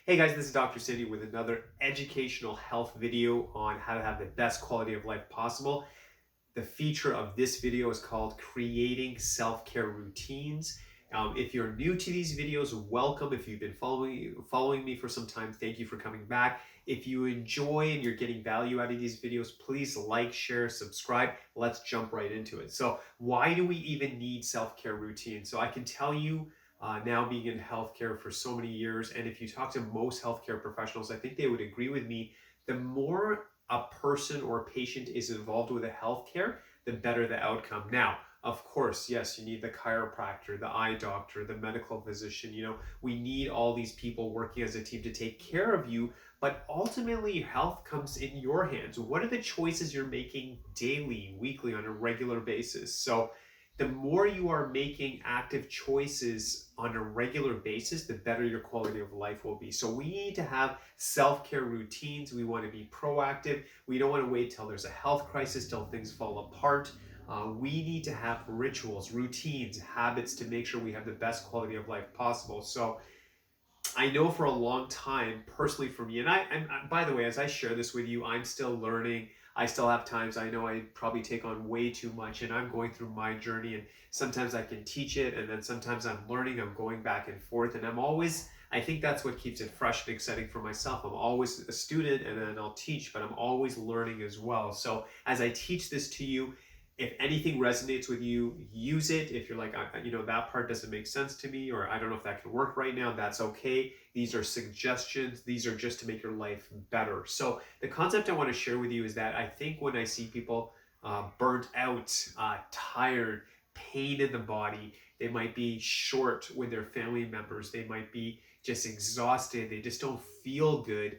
Hey guys, this is Dr. Cindy with another educational health video on how to have the best quality of life possible. The feature of this video is called Creating Self-Care Routines. If you're new to these videos, welcome. If you've been following me for some time, thank you for coming back. If you enjoy and you're getting value out of these videos, please like, share, subscribe. Let's jump right into it. So why do we even need self-care routines? So I can tell you now being in healthcare for so many years, and if you talk to most healthcare professionals, I think they would agree with me, the more a person or a patient is involved with a healthcare, the better the outcome. Now, of course, yes, you need the chiropractor, the eye doctor, the medical physician. We need all these people working as a team to take care of you, but ultimately, health comes in your hands. What are the choices you're making daily, weekly, on a regular basis? So, the more you are making active choices on a regular basis, the better your quality of life will be. So we need to have self-care routines. We want to be proactive. We don't want to wait till there's a health crisis, till things fall apart. We need to have rituals, routines, habits to make sure we have the best quality of life possible. So I know for a long time, personally for me, and by the way, as I share this with you, I'm still learning. I still have times I know I probably take on way too much, and I'm going through my journey. And sometimes I can teach it, and then sometimes I'm learning. I'm going back and forth, and I think that's what keeps it fresh and exciting for myself. I'm always a student, and then I'll teach, but I'm always learning as well. So as I teach this to you, if anything resonates with you, use it. If you're like, that part doesn't make sense to me, or I don't know if that can work right now, that's okay. These are suggestions. These are just to make your life better. So the concept I want to share with you is that I think when I see people burnt out, tired, pain in the body, they might be short with their family members. They might be just exhausted. They just don't feel good.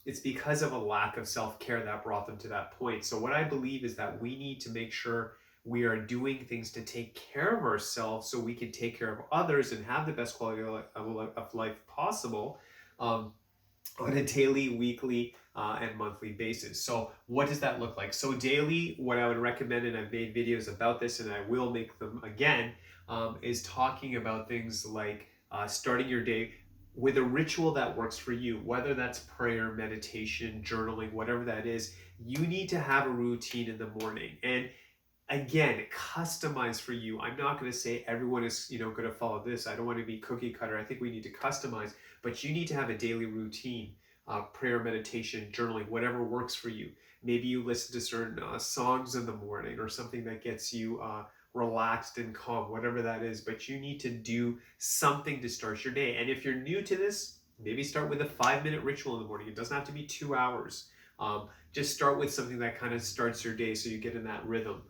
It's because of a lack of self-care that brought them to that point. So what I believe is that we need to make sure we are doing things to take care of ourselves so we can take care of others and have the best quality of life possible um, on a daily, weekly, and monthly basis. So what does that look like? So daily, what I would recommend, and I've made videos about this and I will make them again, is talking about things like starting your day with a ritual that works for you, whether that's prayer, meditation, journaling, whatever that is. You need to have a routine in the morning. And again, customized for you. I'm not going to say everyone is, going to follow this. I don't want to be cookie cutter. I think we need to customize, but you need to have a daily routine, prayer, meditation, journaling, whatever works for you. Maybe you listen to certain songs in the morning or something that gets you relaxed and calm, whatever that is, but you need to do something to start your day. And if you're new to this, maybe start with a 5-minute ritual in the morning. It doesn't have to be 2 hours. Just start with something that kind of starts your day so you get in that rhythm.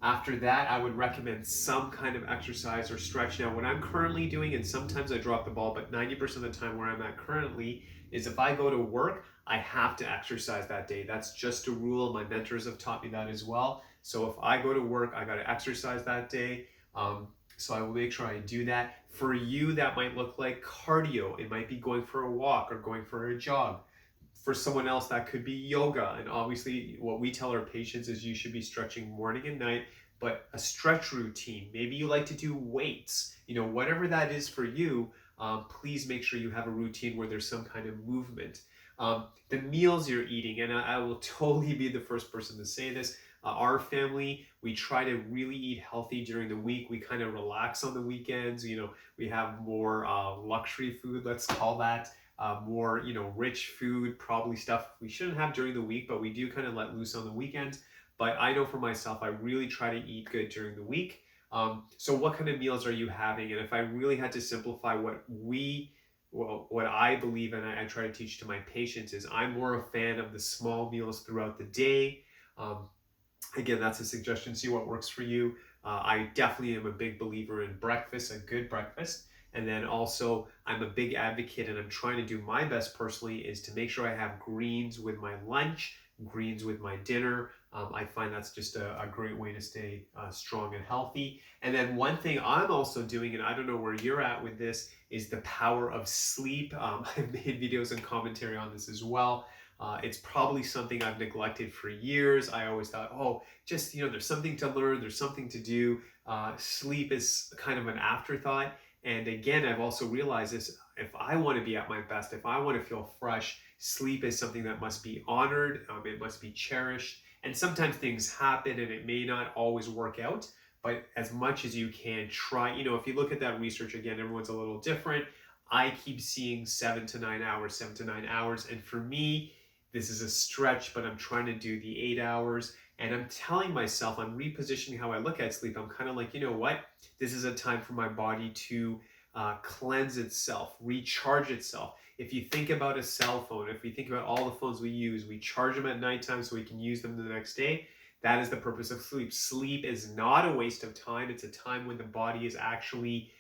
After that, I would recommend some kind of exercise or stretch. Now, what I'm currently doing, and sometimes I drop the ball, but 90% of the time where I'm at currently is if I go to work, I have to exercise that day. That's just a rule. My mentors have taught me that as well. So if I go to work, I got to exercise that day. So I will make sure I do that. For you, that might look like cardio. It might be going for a walk or going for a jog. For someone else, that could be yoga. And obviously, what we tell our patients is you should be stretching morning and night, but a stretch routine. Maybe you like to do weights. Whatever that is for you, please make sure you have a routine where there's some kind of movement. The meals you're eating, and I will totally be the first person to say this. Our family, we try to really eat healthy during the week. We kind of relax on the weekends. We have more luxury food, let's call that. More, rich food, probably stuff we shouldn't have during the week, but we do kind of let loose on the weekends. But I know for myself, I really try to eat good during the week. So what kind of meals are you having? And if I really had to simplify what I believe and I try to teach to my patients is I'm more a fan of the small meals throughout the day. Again, that's a suggestion. See what works for you. I definitely am a big believer in breakfast, a good breakfast. And then also, I'm a big advocate, and I'm trying to do my best personally, is to make sure I have greens with my lunch, greens with my dinner. I find that's just a great way to stay strong and healthy. And then one thing I'm also doing, and I don't know where you're at with this, is the power of sleep. I've made videos and commentary on this as well. It's probably something I've neglected for years. I always thought, oh, just, there's something to learn, there's something to do. Sleep is kind of an afterthought. And again, I've also realized this: if I want to be at my best, if I want to feel fresh, sleep is something that must be honored, it must be cherished. And sometimes things happen and it may not always work out, but as much as you can try, if you look at that research again, everyone's a little different. I keep seeing 7 to 9 hours, 7 to 9 hours. And for me, this is a stretch, but I'm trying to do the 8 hours. And I'm telling myself, I'm repositioning how I look at sleep. I'm kind of like, you know what? This is a time for my body to cleanse itself, recharge itself. If you think about a cell phone, if we think about all the phones we use, we charge them at nighttime so we can use them the next day. That is the purpose of sleep. Sleep is not a waste of time. It's a time when the body is actually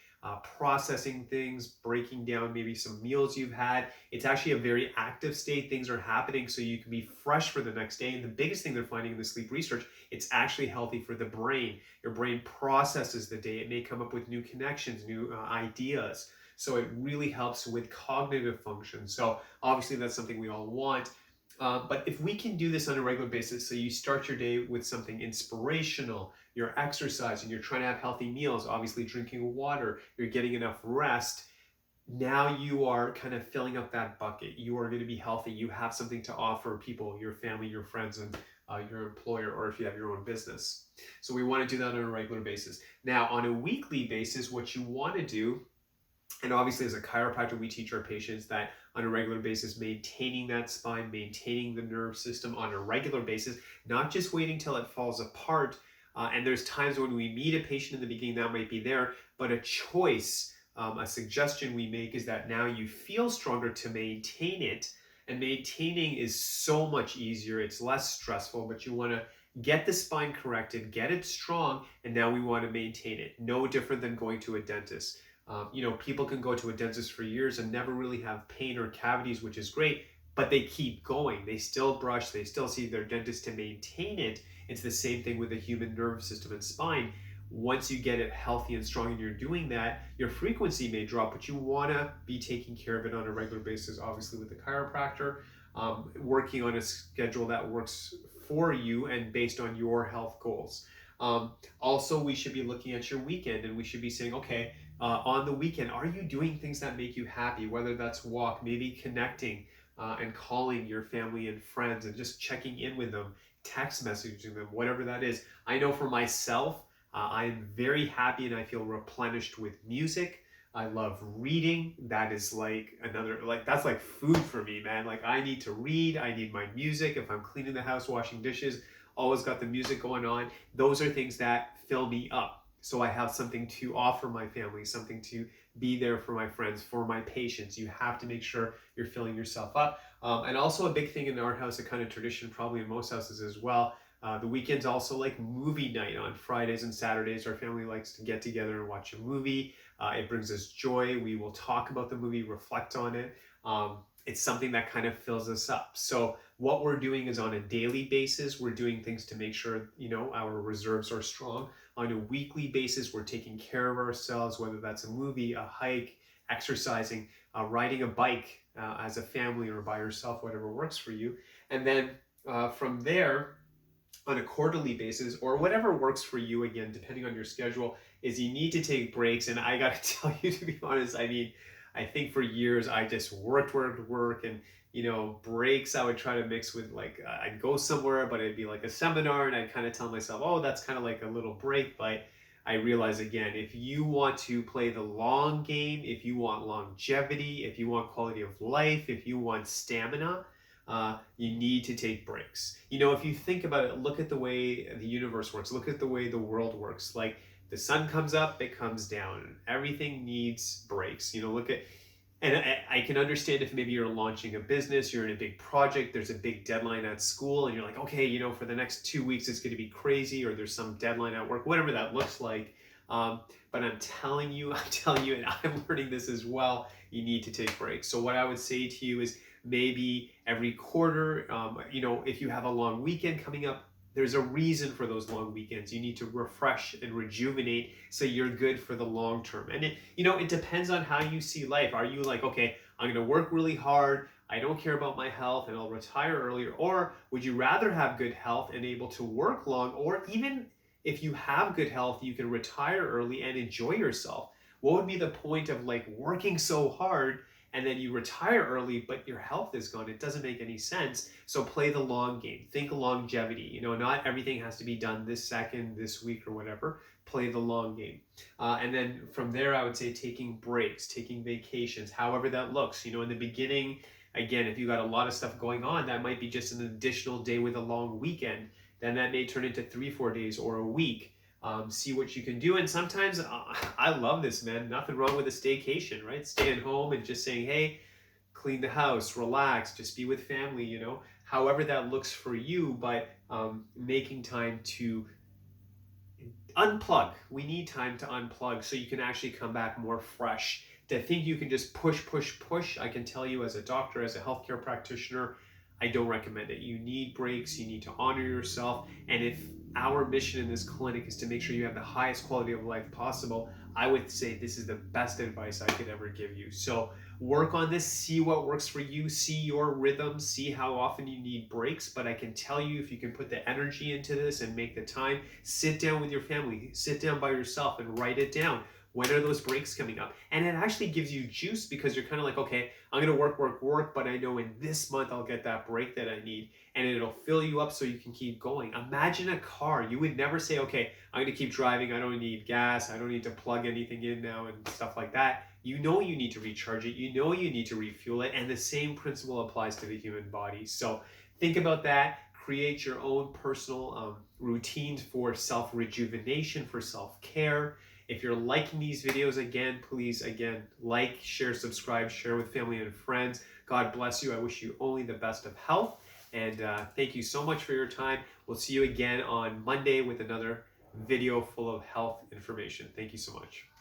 processing things, breaking down maybe some meals you've had. It's actually a very active state. Things are happening so you can be fresh for the next day. And the biggest thing they're finding in the sleep research, it's actually healthy for the brain. Your brain processes the day. It may come up with new connections, new ideas. So it really helps with cognitive function. So obviously that's something we all want. But if we can do this on a regular basis, so you start your day with something inspirational, you're exercising, you're trying to have healthy meals, obviously drinking water, you're getting enough rest, now you are kind of filling up that bucket. You are going to be healthy. You have something to offer people, your family, your friends, and your employer, or if you have your own business. So we want to do that on a regular basis. Now, on a weekly basis, what you want to do, and obviously as a chiropractor, we teach our patients that on a regular basis, maintaining that spine, maintaining the nerve system on a regular basis, not just waiting till it falls apart. And there's times when we meet a patient in the beginning that might be there, but a choice, a suggestion we make is that now you feel stronger to maintain it. And maintaining is so much easier. It's less stressful, but you want to get the spine corrected, get it strong, and now we want to maintain it. No different than going to a dentist. People can go to a dentist for years and never really have pain or cavities, which is great, but they keep going. They still brush, they still see their dentist to maintain it. It's the same thing with the human nervous system and spine. Once you get it healthy and strong and you're doing that, your frequency may drop, but you want to be taking care of it on a regular basis, obviously with the chiropractor, working on a schedule that works for you and based on your health goals. Also, we should be looking at your weekend and we should be saying, okay, on the weekend, are you doing things that make you happy? Whether that's walk, maybe connecting and calling your family and friends and just checking in with them, text messaging them, whatever that is. I know for myself, I am very happy and I feel replenished with music. I love reading. That is that's like food for me, man. Like I need to read. I need my music. If I'm cleaning the house, washing dishes, always got the music going on. Those are things that fill me up. So I have something to offer my family, something to be there for my friends, for my patients. You have to make sure you're filling yourself up. And also a big thing in our house, a kind of tradition probably in most houses as well. The weekends also like movie night on Fridays and Saturdays. Our family likes to get together and watch a movie. It brings us joy. We will talk about the movie, reflect on it. It's something that kind of fills us up. So what we're doing is on a daily basis, we're doing things to make sure, our reserves are strong. On a weekly basis, we're taking care of ourselves, whether that's a movie, a hike, exercising, riding a bike as a family or by yourself, whatever works for you. And then from there, on a quarterly basis or whatever works for you, again, depending on your schedule, is you need to take breaks. And I got to tell you, to be honest, I think for years I just worked, and breaks I would try to mix with I'd go somewhere, but it'd be like a seminar, and I'd kind of tell myself, oh, that's kind of like a little break. But I realize again, if you want to play the long game, if you want longevity, if you want quality of life, if you want stamina, you need to take breaks. If you think about it, look at the way the universe works, look at the way the world works. Like the sun comes up, it comes down. Everything needs breaks. And I can understand if maybe you're launching a business, you're in a big project, there's a big deadline at school, and you're like, okay, for the next 2 weeks it's going to be crazy, or there's some deadline at work, whatever that looks like. But I'm telling you, and I'm learning this as well, you need to take breaks. So what I would say to you is maybe every quarter, if you have a long weekend coming up, there's a reason for those long weekends. You need to refresh and rejuvenate so you're good for the long term. And it depends on how you see life. Are you like, okay, I'm going to work really hard, I don't care about my health, and I'll retire earlier? Or would you rather have good health and able to work long? Or even if you have good health, you can retire early and enjoy yourself. What would be the point of like working so hard and then you retire early, but your health is gone? It doesn't make any sense. So play the long game. Think longevity. You know, not everything has to be done this second, this week, or whatever. Play the long game. And then from there, I would say taking breaks, taking vacations, however that looks. You know, in the beginning, again, if you got a lot of stuff going on, that might be just an additional day with a long weekend. Then that may turn into 3-4 days or a week. See what you can do. And sometimes I love this, man. Nothing wrong with a staycation, right? Staying home and just saying, hey, clean the house, relax, just be with family, you know, however that looks for you, but making time to unplug. We need time to unplug so you can actually come back more fresh. To think you can just push, push, push, I can tell you as a doctor, as a healthcare practitioner, I don't recommend it. You need breaks, you need to honor yourself. And if our mission in this clinic is to make sure you have the highest quality of life possible, I would say this is the best advice I could ever give you. So work on this, see what works for you, see your rhythm, see how often you need breaks. But I can tell you, if you can put the energy into this and make the time, sit down with your family, sit down by yourself and write it down. When are those breaks coming up? And it actually gives you juice, because you're kind of like, okay, I'm going to work, work, work, but I know in this month I'll get that break that I need, and it'll fill you up so you can keep going. Imagine a car. You would never say, okay, I'm going to keep driving. I don't need gas. I don't need to plug anything in now and stuff like that. You know you need to recharge it. You know you need to refuel it. And the same principle applies to the human body. So think about that. Create your own personal routines for self-rejuvenation, for self-care. If you're liking these videos, again, please, like, share, subscribe, share with family and friends. God bless you. I wish you only the best of health. And thank you so much for your time. We'll see you again on Monday with another video full of health information. Thank you so much.